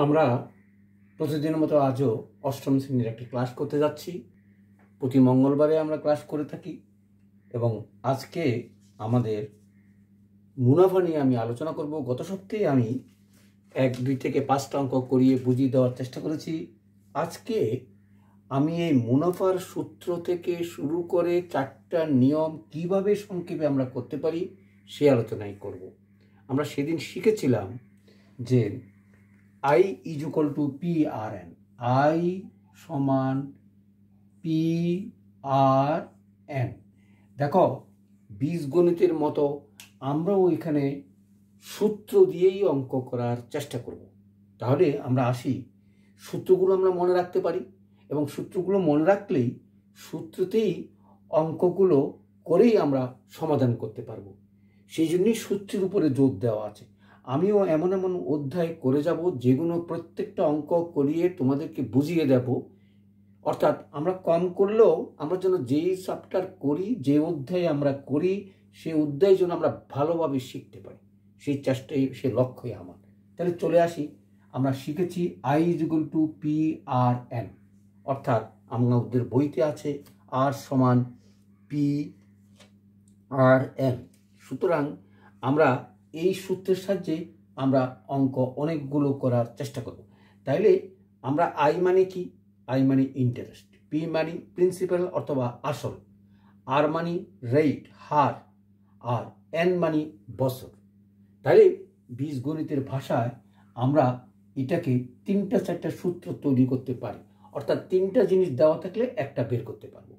আমরা প্রতিদিনের মতো আজও অষ্টম শ্রেণীর একটি ক্লাস করতে যাচ্ছি। প্রতি মঙ্গলবারে আমরা ক্লাস করে থাকি এবং আজকে আমাদের মুনাফা নিয়ে আমি আলোচনা করব। গত সপ্তাহে আমি 1, 2 থেকে 5টা অঙ্ক করিয়ে বুঝিয়ে দেওয়ার চেষ্টা করেছি। আজকে আমি এই মুনাফার সূত্র থেকে শুরু করে 4টা নিয়ম কিভাবে সংক্ষেপে আমরা করতে পারি সে আলোচনাই করব। আমরা সেদিন শিখেছিলাম যে I is equal to PRN, I সমান PRN। দেখো, বীজগণিতের মতো আমরাও এখানে সূত্র দিয়েই অঙ্ক করার চেষ্টা করব। তাহলে আমরা আসি, সূত্রগুলো আমরা মনে রাখতে পারি এবং সূত্রগুলো মনে রাখলেই সূত্রতেই অঙ্কগুলো করেই আমরা সমাধান করতে পারবো। সেই জন্যই সূত্রের উপরে জোর দেওয়া আছে। আমিও এমন এমন অধ্যায় করে যাব যেগুলো প্রত্যেকটা অঙ্ক করিয়ে তোমাদেরকে বুঝিয়ে দেব। অর্থাৎ আমরা কম করলেও আমরা যেন যেই চ্যাপ্টার করি, যে অধ্যায় আমরা করি, সেই অধ্যায় যেন আমরা ভালোভাবে শিখতে পারি, সেই চেষ্টাই, সে লক্ষ্যই আমার। তাহলে চলে আসি, আমরা শিখেছি I is equal to PRN, অর্থাৎ আমাদের বইতে আছে R সমান PRN। সুতরাং আমরা এই সূত্রের সাহায্যে আমরা অঙ্ক অনেকগুলো করার চেষ্টা করব। তাইলে আমরা I মানে কি? I মানে ইন্টারেস্ট, P মানে প্রিন্সিপাল অথবা আসল, R মানে রেট, হার, আর N মানে বছর। তাইলে বীজগণিতের ভাষায় আমরা এটাকে 3-4টা সূত্র তৈরি করতে পারি। অর্থাৎ 3টা জিনিস দেওয়া থাকলে একটা বের করতে পারবো।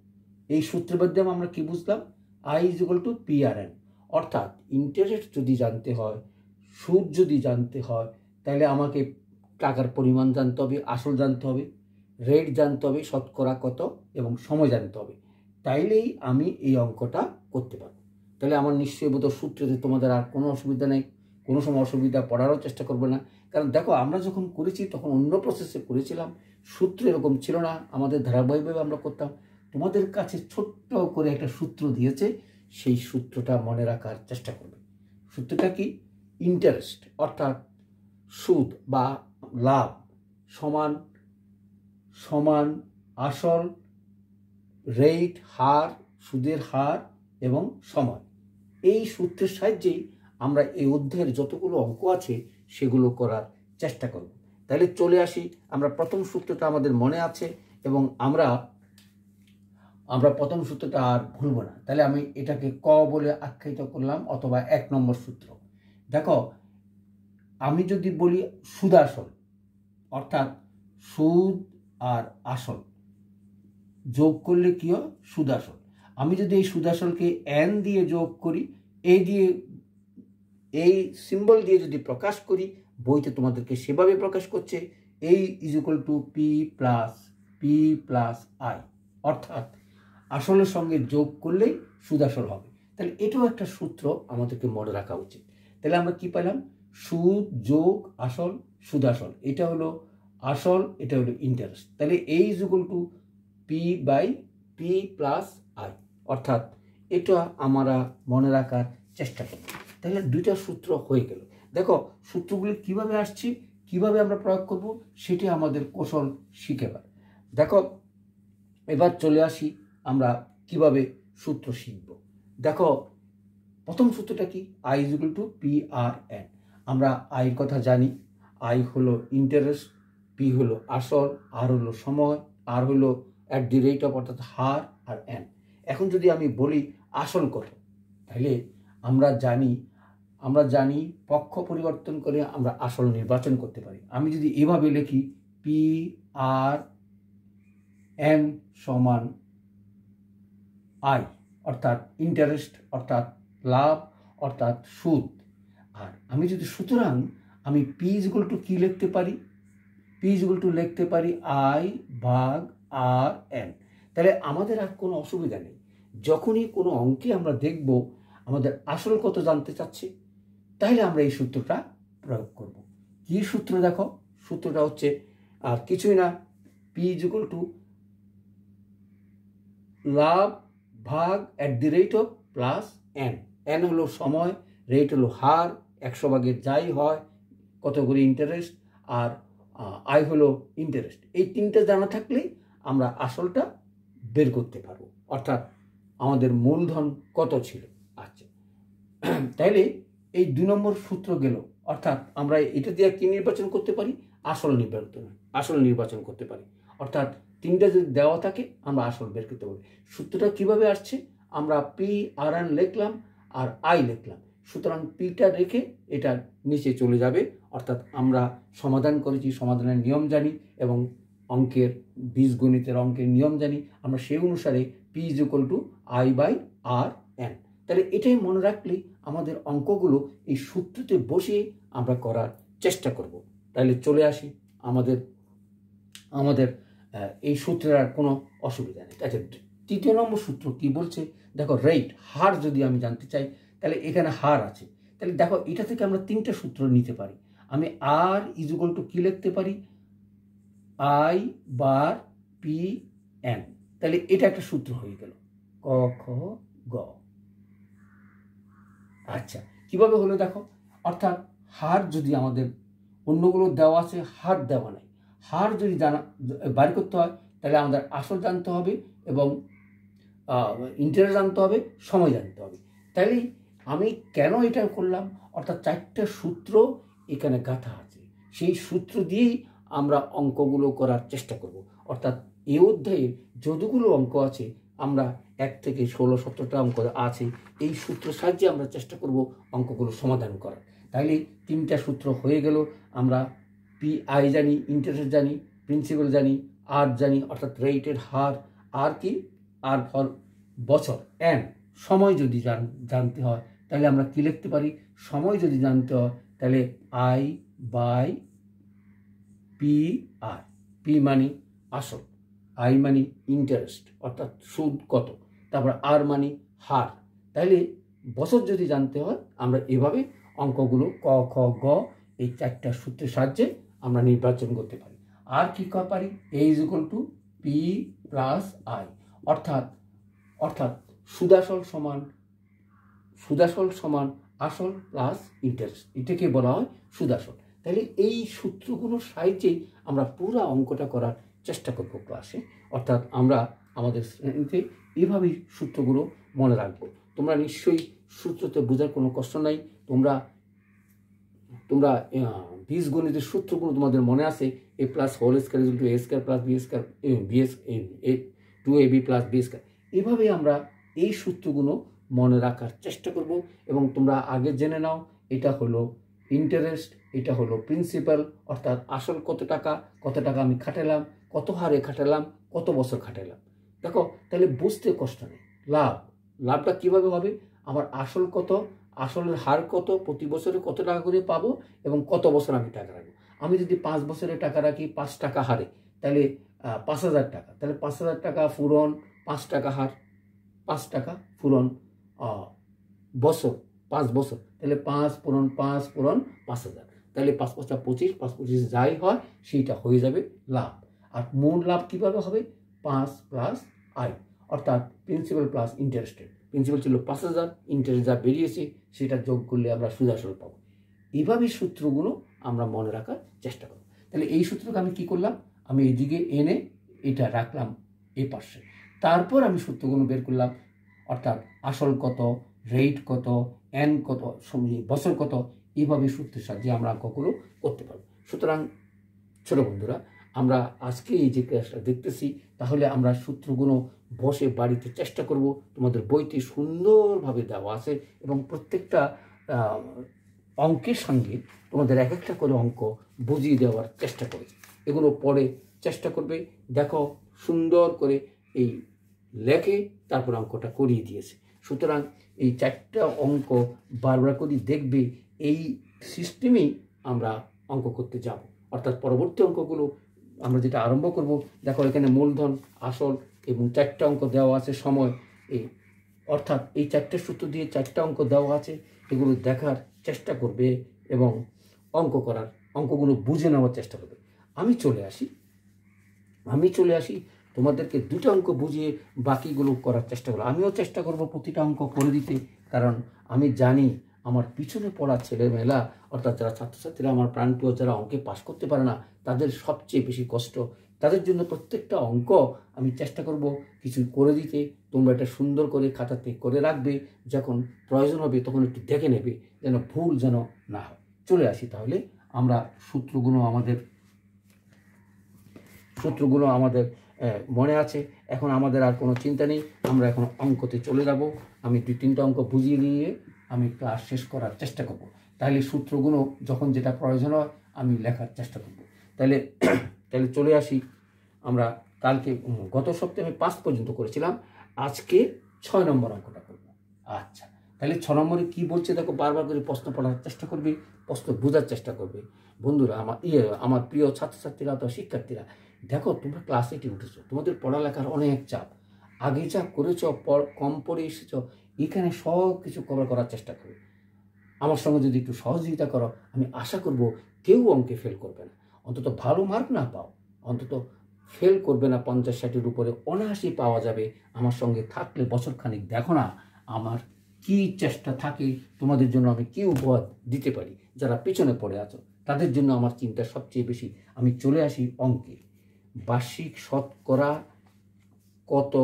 এই সূত্রের মাধ্যমে আমরা কি বুঝলাম? I is equal to PRN, অর্থাৎ ইন্টারেস্ট যদি জানতে হয়, সুদ যদি জানতে হয়, তাহলে আমাকে টাকার পরিমাণ জানতে হবে, আসল জানতে হবে, রেট জানতে হবে, শতকরা কত, এবং সময় জানতে হবে। তাইলেই আমি এই অঙ্কটা করতে পারবো। তাহলে আমার নিশ্চয়ই বোধ সূত্রতে তোমাদের আর কোনো অসুবিধা নেই, কোনো সময় অসুবিধা পড়ারও চেষ্টা করবে না। কারণ দেখো, আমরা যখন করেছি তখন অন্য প্রসেসে করেছিলাম, সূত্র এরকম ছিল না, আমাদের ধারাবাহিকভাবে আমরা করতাম। তোমাদের কাছে ছোট্ট করে একটা সূত্র দিয়েছে, সেই সূত্রটা মনে রাখার চেষ্টা করবে। সূত্রটা কি? ইন্টারেস্ট অর্থাৎ সুদ বা লাভ সমান সমান আসল, রেট, হার, সুদের হার এবং সময়। এই সূত্রের সাহায্যেই আমরা এই অধ্যায়ের যতগুলো অঙ্ক আছে সেগুলো করার চেষ্টা করব। তাহলে চলে আসি, আমরা প্রথম সূত্রটা আমাদের মনে আছে এবং আমরা প্রথম সূত্রটা আর ভুলব না। তাহলে আমি এটাকে ক বলে আখ্যায়িত করলাম, অথবা 1 নম্বর সূত্র। দেখো, আমি যদি বলি সুদ আসল, অর্থাৎ সুদ আর আসল যোগ করলে কি হয়? সুদ আসল। আমি যদি এই সুদ আসলকে N দিয়ে যোগ করি, এই সিম্বল দিয়ে যদি প্রকাশ করি, বইতে তোমাদেরকে সেভাবে প্রকাশ করছে A is equal to P plus I, অর্থাৎ আসলের সঙ্গে যোগ করলেই সুদ আসল হবে। তাহলে এটাও একটা সূত্র আমাদেরকে মনে রাখা উচিত। তাহলে আমরা কি পেলাম? সুদ যোগ আসল, সুদ আসল, এটা হলো আসল, এটা হলো ইন্টারেস্ট। তাহলে A is equal to P plus I, অর্থাৎ এটা আমরা মনে রাখার চেষ্টা করব। তাহলে 2টা সূত্র হয়ে গেল। দেখো, সূত্রগুলি কিভাবে আসছে, কিভাবে আমরা প্রয়োগ করব, সেটি আমাদের কৌশল শিখেবার। দেখো, এবার চলে আসি আমরা কিভাবে সূত্র শিখব। দেখো, প্রথম সূত্রটা কি? I is equal to PRN। আমরা I এর কথা জানি। I হলো ইন্টারেস্ট, P হলো আসল, R হলো সময়, R হলো at the rate of, অর্থাৎ হার, আর N। এখন যদি আমি বলি আসল কত, তাহলে আমরা জানি পক্ষ পরিবর্তন করে আমরা আসল নির্বাচন করতে পারি। আমি যদি এভাবে লিখি PRN সমান I, অর্থাৎ ইন্টারেস্ট, অর্থাৎ লাভ, অর্থাৎ সুদ। আর আমি যদি সুতরাং আমি P is equal to কি লিখতে পারি? P is equal to লিখতে পারি I ভাগ RN। তাহলে আমাদের আর কোনো অসুবিধা নেই। যখনই কোনো অঙ্কে আমরা দেখব আমাদের আসল কত জানতে চাচ্ছি, তাহলে আমরা এই সূত্রটা প্রয়োগ করব। কি সূত্র? দেখো, সূত্রটা হচ্ছে আর কিছুই না, P is equal to লাভ ভাগ at the rate of plus N। N হলো সময়, রেট হলো হার, 100 ভাগের যাই হয় কত করে ইন্টারেস্ট, আর আই হলো ইন্টারেস্ট। এই তিনটে জানা থাকলেই আমরা আসলটা বের করতে পারবো, অর্থাৎ আমাদের মূলধন কত ছিল। আচ্ছা, তাইলে এই 2 নম্বর সূত্র গেল, অর্থাৎ আমরা এটা দিয়ে কি নির্বাচন করতে পারি, আসল নির্বাচন করতে পারি। অর্থাৎ তিনটা যদি দেওয়া থাকে আমরা আসল বের করতে পারি। সূত্রটা কিভাবে আসছে, আমরা পি আর এন লিখলাম আর আই লিখলাম, সুতরাং পিটা রেখে এটা নিচে চলে যাবে। অর্থাৎ আমরা সমাধান করেছি, সমাধানের নিয়ম জানি এবং অঙ্কের বীজগণিতের অঙ্কের নিয়ম জানি, আমরা সেই অনুসারে P is equal to I by R N. তাহলে এটাই মনে রাখলেই আমাদের অঙ্কগুলো এই সূত্রতে বসিয়ে আমরা করার চেষ্টা করব। তাহলে চলে আসি আমাদের এই সূত্রের আর কোনো অসুবিধা নেই। আচ্ছা, 3 নম্বর সূত্র কি বলছে দেখো, রেট, হার যদি আমি জানতে চাই তাহলে এখানে হার আছে। তাহলে দেখো এটা থেকে আমরা 3টা সূত্র নিতে পারি। আমি আর ইজ ইকুয়াল টু কি লিখতে পারি, আই বার পি এন। তাহলে এটা একটা সূত্র হয়ে গেল, ক খ গ। আচ্ছা, কিভাবে হলো দেখো, অর্থাৎ হার যদি আমাদের অন্যগুলো দেওয়া আছে, হার দেওয়া নাই, হার যদি বাড়ি করতে হয় তাহলে আমাদের আসল জানতে হবে এবং ইন্টারেস্ট জানতে হবে, সময় জানতে হবে। তাইলে আমি কেন এটা করলাম, অর্থাৎ 4টা সূত্র এখানে গাঁথা আছে, সেই সূত্র দিয়েই আমরা অঙ্কগুলো করার চেষ্টা করব। অর্থাৎ এই অধ্যায়ে যতগুলো অঙ্ক আছে, আমরা 1 থেকে 16, 17টা অঙ্ক আছে, এই সূত্র সাহায্যে আমরা চেষ্টা করব অঙ্কগুলো সমাধান করার। তাইলে 3টা সূত্র হয়ে গেল। আমরা পি আই জানি, ইন্টারেস্ট জানি, প্রিন্সিপাল জানি, আর জানি অর্থাৎ রেটের হার, আর কি আর ফর বছর, এন সময় যদি জানতে হয় তাহলে আমরা কি লিখতে পারি, সময় যদি জানতে হয় তাহলে I by P R. P মানে আসল, আই মানে ইন্টারেস্ট অর্থাৎ সুদ কত, তারপর আর মানে হার। তাহলে বছর যদি জানতে হয় আমরা এভাবে অঙ্কগুলো ক খ গ এই 4টা সূত্রের সাহায্যে আমরা নির্বাচন করতে পারি। আর কি করতে পারি, a is equal to p plus i, অর্থাৎ সুদাসল সমান আসল প্লাস ইন্টারেস্ট, এটাকে বলা হয় সুদাসল। তাহলে এই সূত্রগুলোর সাহায্যেই আমরা পুরো অঙ্কটা করার চেষ্টা করব ক্লাসে। অর্থাৎ আমরা আমাদের শ্রেণীতে এইভাবেই সূত্রগুলো মনে রাখবো। তোমরা নিশ্চয়ই সূত্রতে বোঝার কোনো কষ্ট নাই। তোমরা বীজগণিতের সূত্রগুলো তোমাদের মনে আছে, a plus whole square is to a square plus b square বিএস 2ab প্লাস বি স্কয়ার। এভাবে আমরা এই সূত্রগুলো মনে রাখার চেষ্টা করব। এবং তোমরা আগে জেনে নাও, এটা হলো ইন্টারেস্ট, এটা হলো প্রিন্সিপাল, অর্থাৎ আসল কত টাকা আমি খাটালাম, কত হারে খাটালাম, কত বছর খাটালাম। দেখো তাহলে বুঝতে কষ্ট নেই। লাভটা কিভাবে হবে, আমার আসল কত, আসলের হার কত, প্রতি বছরে কত টাকা করে পাবো এবং কত বছর আমি টাকা রাখবো। আমি যদি 5 বছরে টাকা রাখি 5 টাকা হারে, তাহলে 5000 টাকা, তাহলে 5000 টাকা পূরণ 5 টাকা হার, 5 টাকা পূরণ বছর, 5 বছর, তাহলে 5 পূরণ 5 পূরণ 5000, তাহলে 5 5 25, 5 25 যাই হয় সেইটা হয়ে যাবে লাভ। আর মূল লাভ কিভাবে হবে, 5 প্লাস আই, অর্থাৎ প্রিন্সিপাল প্লাস ইন্টারেস্টেড। প্রিন্সিপাল ছিল 5000, ইন্টারেস্ট যা বেরিয়েছে সেটা যোগ করলে আমরা সুদাসল পাবো। এইভাবে সূত্রগুলো আমরা মনে রাখার চেষ্টা করব। তাহলে এই সূত্রকে আমি কি করলাম, আমি এদিকে এনে এটা রাখলাম এই পাশে, তারপর আমি সূত্রগুলো বের করলাম, অর্থাৎ আসল কত, রেট কত, এন কত, বছর কত, এইভাবে সূত্রের সাহায্যে আমরা অঙ্কগুলো করতে পারবো। সুতরাং ছোট বন্ধুরা, আমরা আজকে এই যে ক্লাসটা দেখতেছি, তাহলে আমরা সূত্রগুলো বসে বাড়িতে চেষ্টা করব। তোমাদের বইতে সুন্দরভাবে দেওয়া আছে এবং প্রত্যেকটা অঙ্কের সঙ্গে তোমাদের এক একটা করে অঙ্ক বুঝিয়ে দেওয়ার চেষ্টা করেছি। এগুলো পড়ে চেষ্টা করবে, দেখো সুন্দর করে এই লেখে তারপর অঙ্কটা করিয়ে দিয়েছে। সুতরাং এই 4টা অঙ্ক বারবার করে দেখবে, এই সিস্টেমেই আমরা অঙ্ক করতে যাব। অর্থাৎ পরবর্তী অঙ্কগুলো আমরা যেটা আরম্ভ করব, দেখো এখানে মূলধন, আসল এবং 4টা অঙ্ক দেওয়া আছে সময়, অর্থাৎ এই 4টে সূত্র দিয়ে 4টা অঙ্ক দেওয়া আছে। এগুলো দেখার চেষ্টা করবে এবং অঙ্কগুলো বুঝে নেওয়ার চেষ্টা করবে। আমি চলে আসি তোমাদেরকে 2টা অঙ্ক বুঝিয়ে বাকিগুলো করার চেষ্টা করবো। আমিও চেষ্টা করব প্রতিটা অঙ্ক করে দিতে, কারণ আমি জানি আমার পিছনে পড়া ছেলেমেয়েরা, অর্থাৎ যারা ছাত্রছাত্রীরা আমার প্রাণপ্রিয়, যারা অঙ্কে পাশ করতে পারে না, তাদের সবচেয়ে বেশি কষ্ট। তাদের জন্য প্রত্যেকটা অঙ্ক আমি চেষ্টা করব কিছু করে দিতে। তোমরা এটা সুন্দর করে খাতাতে করে রাখবে, যখন প্রয়োজন হবে তখন একটু দেখে নেবে, যেন ভুল যেন না হয়। চলে আসি তাহলে আমরা সূত্রগুলো আমাদের মনে আছে। এখন আমাদের আর কোনো চিন্তা নেই, আমরা এখন অঙ্কতে চলে যাব। আমি 2-3টা অঙ্ক বুঝিয়ে দিয়ে আমি ক্লাস শেষ করার চেষ্টা করব। তাহলে সূত্রগুলো যখন যেটা প্রয়োজন হয় আমি লেখার চেষ্টা করব। তাহলে চলে আসি। আমরা কালকে গত সপ্তাহে আমি 5 পর্যন্ত করেছিলাম, আজকে 6 নম্বর অঙ্কটা করব। আচ্ছা, তাহলে 6 নম্বরে কী বলছে দেখো, বারবার করে প্রশ্ন পড়ার চেষ্টা করবে, প্রশ্ন বোঝার চেষ্টা করবে। বন্ধুরা, আমার প্রিয় ছাত্রছাত্রীরা তো শিক্ষার্থীরা, দেখো তোমরা ক্লাস 8-এ উঠেছো, তোমাদের পড়ালেখার অনেক চাপ, আগে যা করেছো, কম পড়ে এসেছো, এখানে সব কিছু কভার করার চেষ্টা করো। আমার সঙ্গে যদি একটু সহযোগিতা করো, আমি আশা করব কেউ অঙ্কে ফেল করবে না। অন্তত ভালো মার্ক না পাও, অন্তত ফেল করবে না। 50-60-এর উপরে অনায়াসই পাওয়া যাবে আমার সঙ্গে থাকলে। বছরখানিক দেখো না আমার কি চেষ্টা থাকে, তোমাদের জন্য আমি কি উপহার দিতে পারি। যারা পেছনে পড়ে আছো তাদের জন্য আমার চিন্তা সবচেয়ে বেশি। আমি চলে আসি অঙ্কে। বার্ষিক শতকরা কত?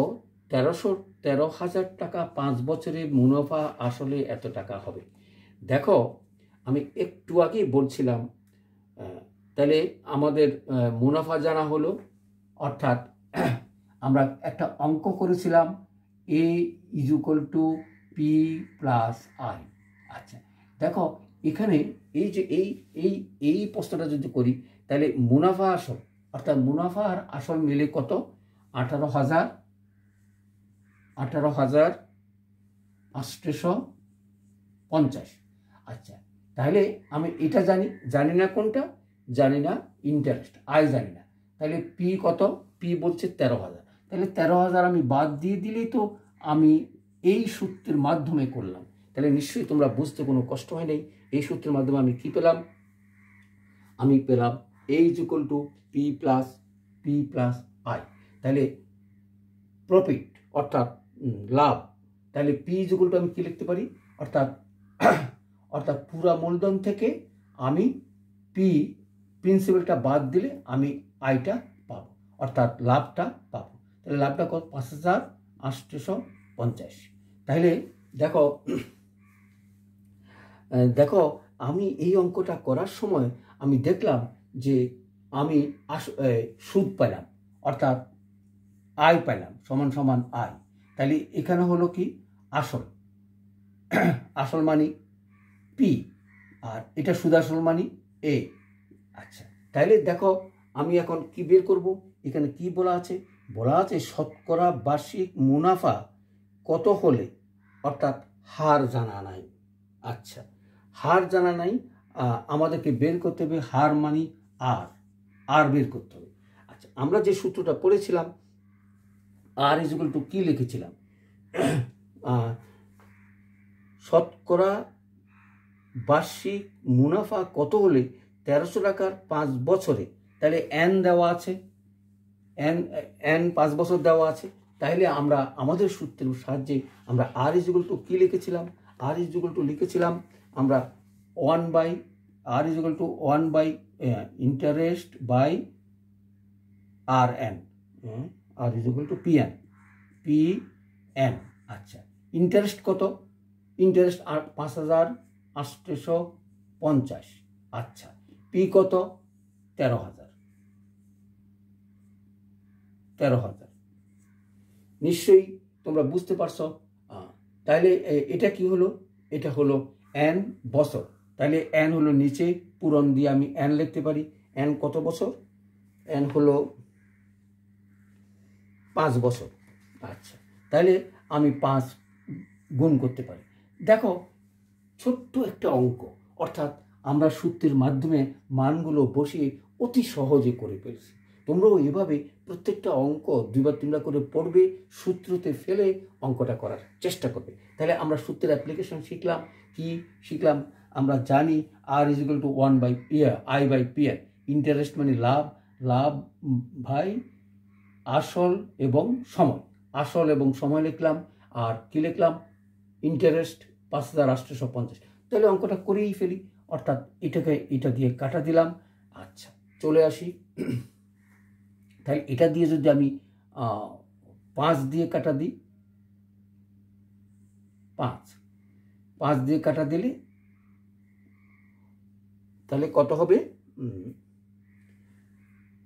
13,000 টাকা। 5 বছরের মুনাফা আসলে এত টাকা হবে। দেখো, আমি একটু আগেই বলছিলাম, তাহলে আমাদের মুনাফা জানা হলো, অর্থাৎ আমরা একটা অঙ্ক করেছিলাম A = P + I। আচ্ছা, দেখো এখানে এই যে এই প্রশ্নটা যদি করি, তাহলে মুনাফা আসল, অর্থাৎ মুনাফার আসল মিলে কত? 18,850। আচ্ছা, তাহলে আমি এটা জানি না কোনটা, জানি না ইন্টারেস্ট, আয় জানি না। তাহলে পি কত? পি বলছে 13,000। তাহলে 13,000 আমি বাদ দিয়ে দিলেই তো আমি এই সূত্রের মাধ্যমে করলাম। তাহলে নিশ্চয়ই তোমরা বুঝতে কোনো কষ্ট হয় নাই। এই সূত্রের মাধ্যমে আমি কি পেলাম? আমি পেলাম A = P + I। তাহলে প্রফিট অর্থাৎ লাভ। তাহলে P = আমি কি লিখতে পারি? অর্থাৎ পুরা মূলধন থেকে আমি প্রিন্সিপালটা বাদ দিলে আমি আয়টা পাবো, অর্থাৎ লাভটা পাবো। তাহলে লাভটা কত? 5,850। তাহলে দেখো আমি এই অঙ্কটা করার সময় আমি দেখলাম যে আমি সুদ পেলাম, অর্থাৎ আয় পেলাম সমান আয়। তাহলে এখানে হলো কি? আসল মানি P, আর এটা সুদাসল মানি A। আচ্ছা, তাহলে দেখো আমি এখন কি বের করব? এখানে কি বলা আছে? শতকরা বার্ষিক মুনাফা কত হলে, অর্থাৎ হার জানা নাই। আচ্ছা, হার জানা নাই, আমাদেরকে বের করতে হবে হার মানি আর বের করতে হবে। আচ্ছা, আমরা যে সূত্রটা পড়েছিলাম R = কি লিখেছিলাম? শতকরা বার্ষিক মুনাফা কত হলে 1300 টাকার 5 বছরে, তাহলে N দেওয়া আছে, N 5 বছর দেওয়া আছে। তাহলে আমরা আমাদের সূত্রের সাহায্যে আমরা R = কি লিখেছিলাম? R লিখেছিলাম আমরা 1/, interest by RN, R = PN। আচ্ছা, ইন্টারেস্ট কত? ইন্টারেস্ট 5,850। আচ্ছা, পি কত? 13,000। নিশ্চয়ই তোমরা বুঝতে পারছো। তাহলে এটা কি হলো? এটা হলো N বছর। তাহলে N হলো নিচে পূরণ দিয়ে আমি N লিখতে পারি। N কত বছর? N হলো 5 বছর। আচ্ছা, তাহলে আমি 5 গুণ করতে পারি। দেখো, ছোট্ট একটা অঙ্ক, অর্থাৎ আমরা সূত্রের মাধ্যমে মানগুলো বসিয়ে অতি সহজে করে ফেলছি। তোমরাও এভাবে প্রত্যেকটা অঙ্ক 2-3বার করে পড়বে, সূত্রতে ফেলে অঙ্কটা করার চেষ্টা করবে। তাহলে আমরা সূত্রের অ্যাপ্লিকেশন শিখলাম। কি শিখলাম? আমরা জানি R = 1/I/PN। ইন্টারেস্ট মানে লাভ ভাই আসল এবং সময় লিখলাম। আর কি লিখলাম? ইন্টারেস্ট 5,850। তাহলে অঙ্কটা করেই ফেলি, অর্থাৎ এটাকে এটা দিয়ে কাটা দিলাম। আচ্ছা, চলে আসি। তাহলে এটা দিয়ে যদি আমি 5 দিয়ে কাটা দিই, 5 দিয়ে কাটা দিলে তাহলে কত হবে?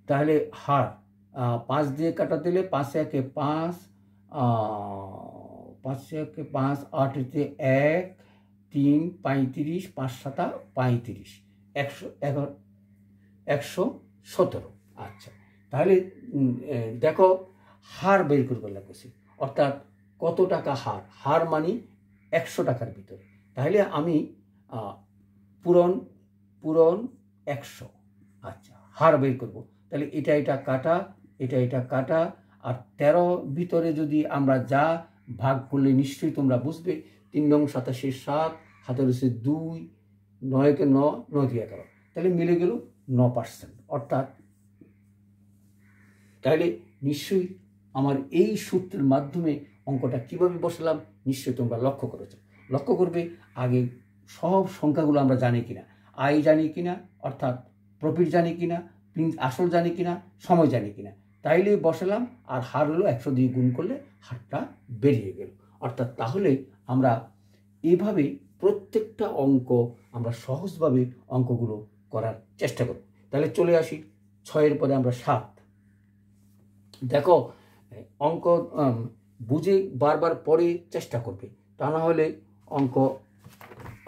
তাহলে হার 5 দিয়ে কাটা দিলে 5 একে 5, 5 একে 5, 8 এতে 1, 3, 35, 5 7 35, 117। আচ্ছা, তাহলে দেখো হার বের করবে লাগছে, অর্থাৎ কত টাকা হার, হার মানে 100 টাকার ভিতরে। তাহলে আমি পূরণ 100। আচ্ছা, হার বের করব। তাহলে এটা কাটা, এটা কাটা, আর 13 ভিতরে যদি আমরা যা ভাগ করলে নিশ্চয়ই তোমরা বুঝবে। 3 নং 87 7, হাতে রয়েছে 2, 9 কে 9, 9 দিয়ে 11, তাহলে মিলে গেল 9%। অর্থাৎ তাহলে নিশ্চয়ই আমার এই সূত্রের মাধ্যমে অঙ্কটা কিভাবে বসালাম নিশ্চয়ই তোমরা লক্ষ্য করেছো। লক্ষ্য করবে আগে সব সংখ্যাগুলো আমরা জানি কিনা, আয় জানি কিনা, অর্থাৎ প্রফিট জানি কিনা, আসল জানি কিনা, সময় জানি কিনা, তাইলে বসালাম। আর হার হলো 100 দিয়ে গুণ করলে হারটা বেরিয়ে গেল। অর্থাৎ তাহলে আমরা এভাবে প্রত্যেকটা অঙ্ক আমরা সহজভাবে অঙ্কগুলো করার চেষ্টা করব। তাহলে চলে আসি 6-এর পরে আমরা 7। দেখো অঙ্ক বুঝে বারবার পরে চেষ্টা করবে, তা না হলে অঙ্ক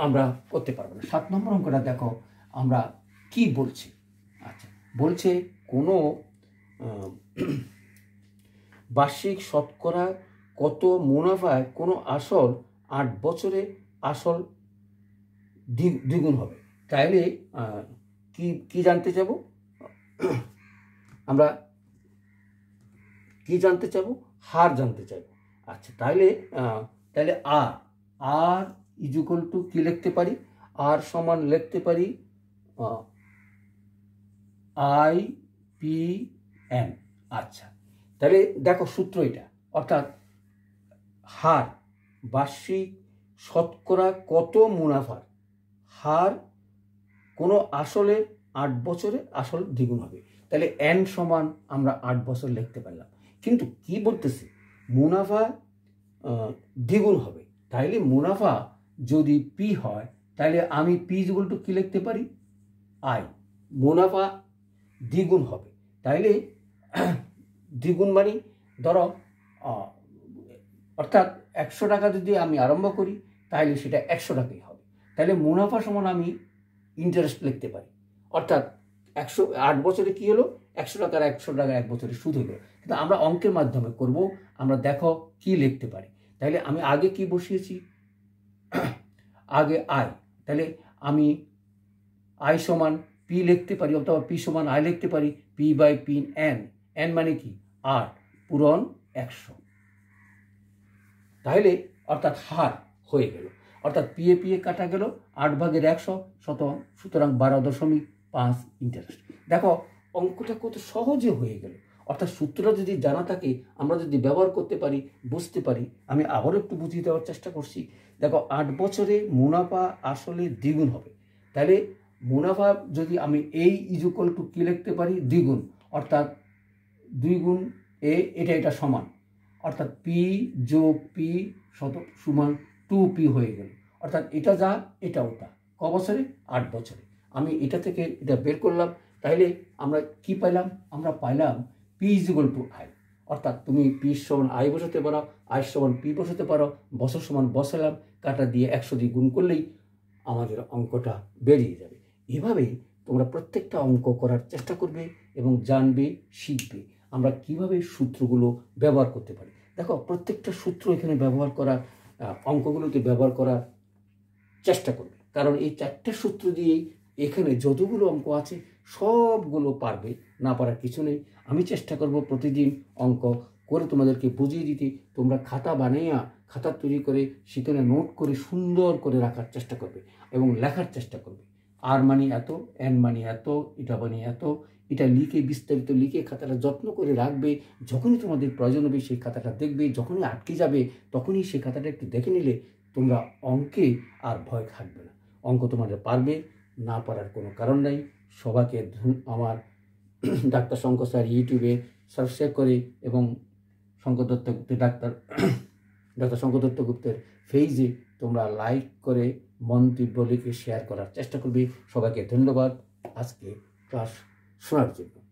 আমরা করতে পারবো না। 7 নম্বর অঙ্কটা দেখো আমরা কি বলছি। আচ্ছা, বলছে কোনো বার্ষিক শতকরা কত মুনাফায় কোনো আসল 8 বছরে আসল দ্বিগুণ হবে। তাইলে কি জানতে চাবো আমরা, কি জানতে চাবো? হার জানতে চাইবো। আচ্ছা, তাহলে আর ইকুয়াল টু কি লিখতে পারি? আর সমান লিখতে পারি IPN। আচ্ছা, তাহলে দেখো সূত্র এটা, অর্থাৎ হার বার্ষিক শতকরা কত মুনাফার হার কোনো আসলের 8 বছরে আসল দ্বিগুণ হবে। তাহলে N সমান আমরা 8 বছর লিখতে পারলাম। কিন্তু কি বলতেছে? মুনাফা দ্বিগুণ হবে। তাইলে মুনাফা যদি P হয়, তাহলে আমি P ইকুয়াল টু কি লিখতে পারি? I। মুনাফা দ্বিগুণ হবে, তাইলে দ্বিগুণ মানে ধরো অর্থাৎ 100 টাকা যদি আমি আরম্ভ করি তাহলে সেটা 100 টাকাই হবে। তাহলে মুনাফা সমান আমি ইন্টারেস্ট লিখতে পারি, অর্থাৎ 8 বছরে কি হলো? 100 টাকার 100 টাকা 1 বছরে সুদ হলো। কিন্তু আমরা অঙ্কের মাধ্যমে করব, আমরা দেখো কি লিখতে পারি। তাহলে আমি আগে কি বসিয়েছি? আগে আয়, তাহলে আমি আয় সমান P লিখতে পারি, অথবা P সমান আয় লিখতে পারি। P/N, N মানে কি? 8 পূরণ 100। তাহলে অর্থাৎ হার হয়ে গেল, অর্থাৎ পিএ কাটা গেল 8/100, সুতরাং 12.5 ইন্টারেস্ট। দেখো অঙ্কটা কত সহজে হয়ে গেল। অর্থাৎ সূত্রটা যদি জানা থাকে, আমরা যদি ব্যবহার করতে পারি, বুঝতে পারি। আমি আবারও একটু বুঝিয়ে দেওয়ার চেষ্টা করছি। দেখো 8 বছরে মুনাফা আসলে দ্বিগুণ হবে। তাহলে মুনাফা যদি আমি এই ইকুয়াল টু কি লিখতে পারি? দ্বিগুণ, অর্থাৎ 2 গুণ এ, এটা সমান, অর্থাৎ P যোগ P সমান 2P হয়ে গেল। অর্থাৎ এটা যা এটাও তা। ক বছরে? 8 বছরে। আমি এটা থেকে এটা বের করলাম, তাহলে আমরা কি পাইলাম? আমরা পাইলাম P ইকুয়াল টু I। অর্থাৎ তুমি P সমান I বসাতে পারো, I সমান P বসাতে পারো, বছর সমান বসালাম, কাটা দিয়ে 100 দিয়ে গুণ করলেই আমাদের অঙ্কটা বেরিয়ে যাবে। এভাবেই তোমরা প্রত্যেকটা অঙ্ক করার চেষ্টা করবে এবং জানবে, শিখবে আমরা কিভাবে সূত্রগুলো ব্যবহার করতে পারি। দেখো প্রত্যেকটা সূত্র এখানে ব্যবহার করার, অঙ্কগুলোতে ব্যবহার করার চেষ্টা করবে, কারণ এই 4টে সূত্র দিয়েই এখানে যতগুলো অঙ্ক আছে সবগুলো পারবে, না পারার কিছু নেই। আমি চেষ্টা করব প্রতিদিন অঙ্ক করে তোমাদেরকে বুঝিয়ে দিতে। তোমরা খাতা বানাইয়া, খাতা তৈরি করে সেখানে নোট করে সুন্দর করে রাখার চেষ্টা করবে এবং লেখার চেষ্টা করবে। আর মানে এত, N মানে এত, এটা মানে এত, এটা লিখে বিস্তারিত লিখে খাতাটা যত্ন করে রাখবে। যখনই তোমাদের প্রয়োজন হবে সেই খাতাটা দেখবে, যখনই আটকে যাবে তখনই সেই খাতাটা একটু দেখে নিলে তোমরা অঙ্কে আর ভয় থাকবে না। অঙ্ক তোমাদের পারবে, না পারার কোনো কারণ নাই। সবাইকে আমার ডাক্তার শঙ্কর স্যার ইউটিউবে সাবস্ক্রাইব করে এবং শঙ্কর দত্ত গুপ্তের ডাক্তার শঙ্কর দত্ত গুপ্তের পেজে তোমরা লাইক করে মন্তব্য লিখে শেয়ার করার চেষ্টা করবে। সবাইকে ধন্যবাদ আজকে ক্লাস শোনার জন্য।